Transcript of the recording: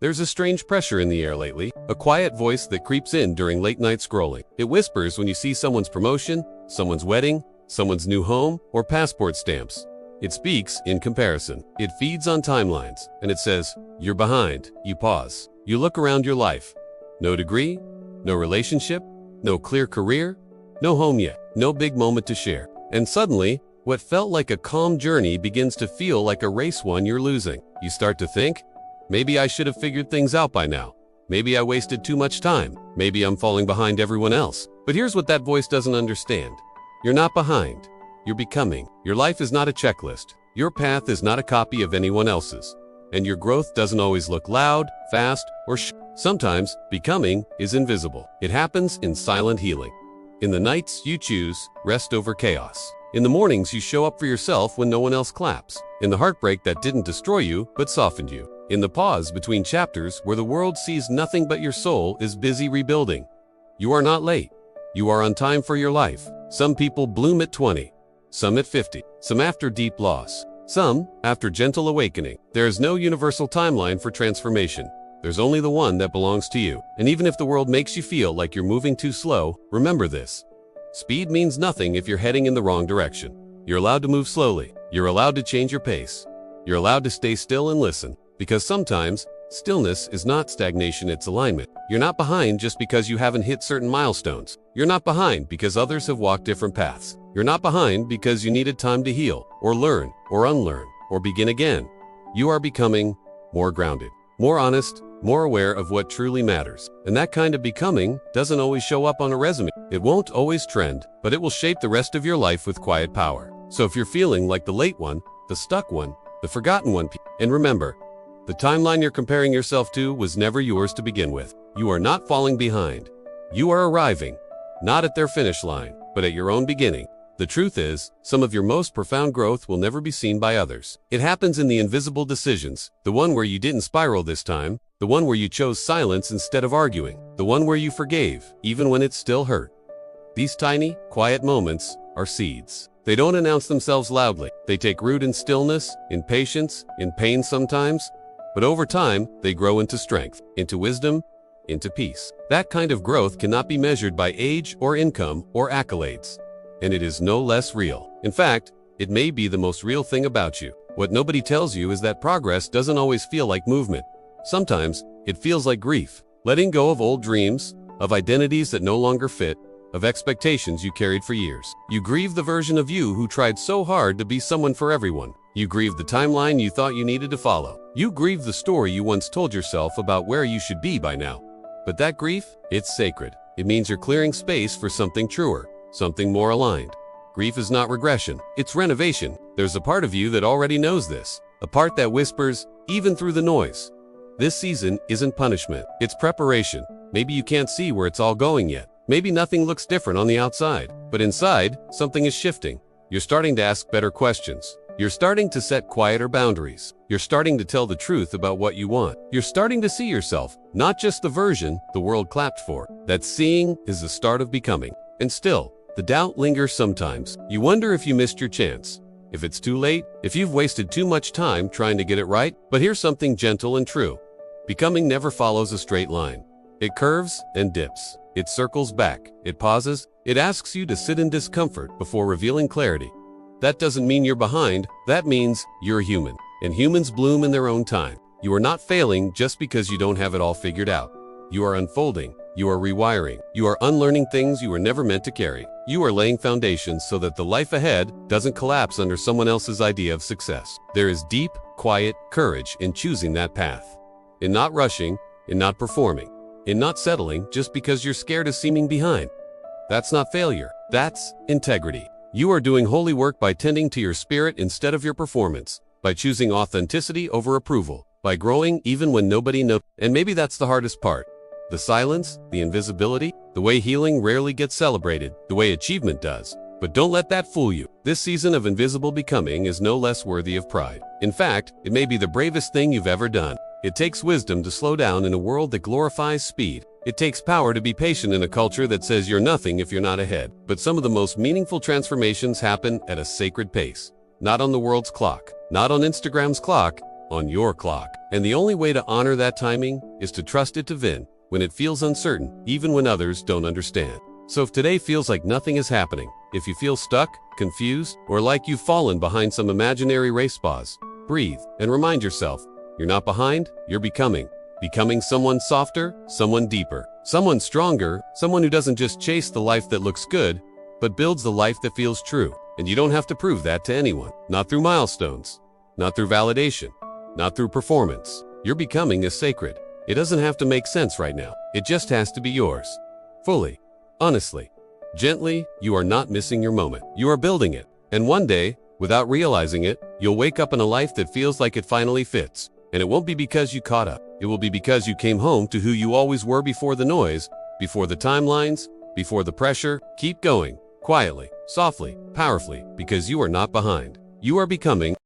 There's a strange pressure in the air lately, a quiet voice that creeps in during late-night scrolling. It whispers when you see someone's promotion, someone's wedding, someone's new home, or passport stamps. It speaks in comparison. It feeds on timelines, and it says, "You're behind." You pause. You look around your life. No degree, no relationship, no clear career, no home yet, no big moment to share. And suddenly, what felt like a calm journey begins to feel like a race one you're losing. You start to think, maybe I should have figured things out by now. Maybe I wasted too much time. Maybe I'm falling behind everyone else. But here's what that voice doesn't understand. You're not behind. You're becoming. Your life is not a checklist. Your path is not a copy of anyone else's. And your growth doesn't always look loud, fast, or Sometimes, becoming is invisible. It happens in silent healing. In the nights, you choose rest over chaos. In the mornings, you show up for yourself when no one else claps. In the heartbreak that didn't destroy you, but softened you. In the pause between chapters where the world sees nothing but your soul is busy rebuilding. You are not late. You are on time for your life. Some people bloom at 20, some at 50, some after deep loss, some after gentle awakening. There is no universal timeline for transformation. There's only the one that belongs to you. And even if the world makes you feel like you're moving too slow, remember this. Speed means nothing if you're heading in the wrong direction. You're allowed to move slowly. You're allowed to change your pace. You're allowed to stay still and listen. Because sometimes, stillness is not stagnation, it's alignment. You're not behind just because you haven't hit certain milestones. You're not behind because others have walked different paths. You're not behind because you needed time to heal, or learn, or unlearn, or begin again. You are becoming more grounded, more honest, more aware of what truly matters. And that kind of becoming doesn't always show up on a resume. It won't always trend, but it will shape the rest of your life with quiet power. So if you're feeling like the late one, the stuck one, the forgotten one, and remember, the timeline you're comparing yourself to was never yours to begin with. You are not falling behind. You are arriving, not at their finish line, but at your own beginning. The truth is, some of your most profound growth will never be seen by others. It happens in the invisible decisions, the one where you didn't spiral this time, the one where you chose silence instead of arguing, the one where you forgave, even when it still hurt. These tiny, quiet moments are seeds. They don't announce themselves loudly. They take root in stillness, in patience, in pain sometimes, but over time, they grow into strength, into wisdom, into peace. That kind of growth cannot be measured by age or income or accolades. And it is no less real. In fact, it may be the most real thing about you. What nobody tells you is that progress doesn't always feel like movement. Sometimes, it feels like grief. Letting go of old dreams, of identities that no longer fit, of expectations you carried for years. You grieve the version of you who tried so hard to be someone for everyone. You grieve the timeline you thought you needed to follow. You grieve the story you once told yourself about where you should be by now. But that grief, it's sacred. It means you're clearing space for something truer, something more aligned. Grief is not regression, it's renovation. There's a part of you that already knows this, a part that whispers, even through the noise. This season isn't punishment, it's preparation. Maybe you can't see where it's all going yet. Maybe nothing looks different on the outside, but inside, something is shifting. You're starting to ask better questions. You're starting to set quieter boundaries. You're starting to tell the truth about what you want. You're starting to see yourself, not just the version the world clapped for. That seeing is the start of becoming. And still, the doubt lingers sometimes. You wonder if you missed your chance, if it's too late, if you've wasted too much time trying to get it right. But here's something gentle and true. Becoming never follows a straight line. It curves and dips. It circles back. It pauses. It asks you to sit in discomfort before revealing clarity. That doesn't mean you're behind. That means you're human. And humans bloom in their own time. You are not failing just because you don't have it all figured out. You are unfolding. You are rewiring. You are unlearning things you were never meant to carry. You are laying foundations so that the life ahead doesn't collapse under someone else's idea of success. There is deep, quiet courage in choosing that path. In not rushing, in not performing, in not settling just because you're scared of seeming behind. That's not failure. That's integrity. You are doing holy work by tending to your spirit instead of your performance, by choosing authenticity over approval, by growing even when nobody knows. And maybe that's the hardest part. The silence, the invisibility, the way healing rarely gets celebrated, the way achievement does. But don't let that fool you. This season of invisible becoming is no less worthy of pride. In fact, it may be the bravest thing you've ever done. It takes wisdom to slow down in a world that glorifies speed. It takes power to be patient in a culture that says you're nothing if you're not ahead. But some of the most meaningful transformations happen at a sacred pace. Not on the world's clock, not on Instagram's clock, on your clock. And the only way to honor that timing is to trust it to win when it feels uncertain, even when others don't understand. So if today feels like nothing is happening, if you feel stuck, confused, or like you've fallen behind some imaginary race, pause, breathe, and remind yourself, you're not behind, you're becoming. Becoming someone softer, someone deeper, someone stronger, someone who doesn't just chase the life that looks good, but builds the life that feels true. And you don't have to prove that to anyone. Not through milestones, not through validation, not through performance. Your becoming is sacred. It doesn't have to make sense right now. It just has to be yours. Fully, honestly, gently. You are not missing your moment. You are building it. And one day, without realizing it, you'll wake up in a life that feels like it finally fits. And it won't be because you caught up. It will be because you came home to who you always were before the noise, before the timelines, before the pressure. Keep going, quietly, softly, powerfully, because you are not behind. You are becoming.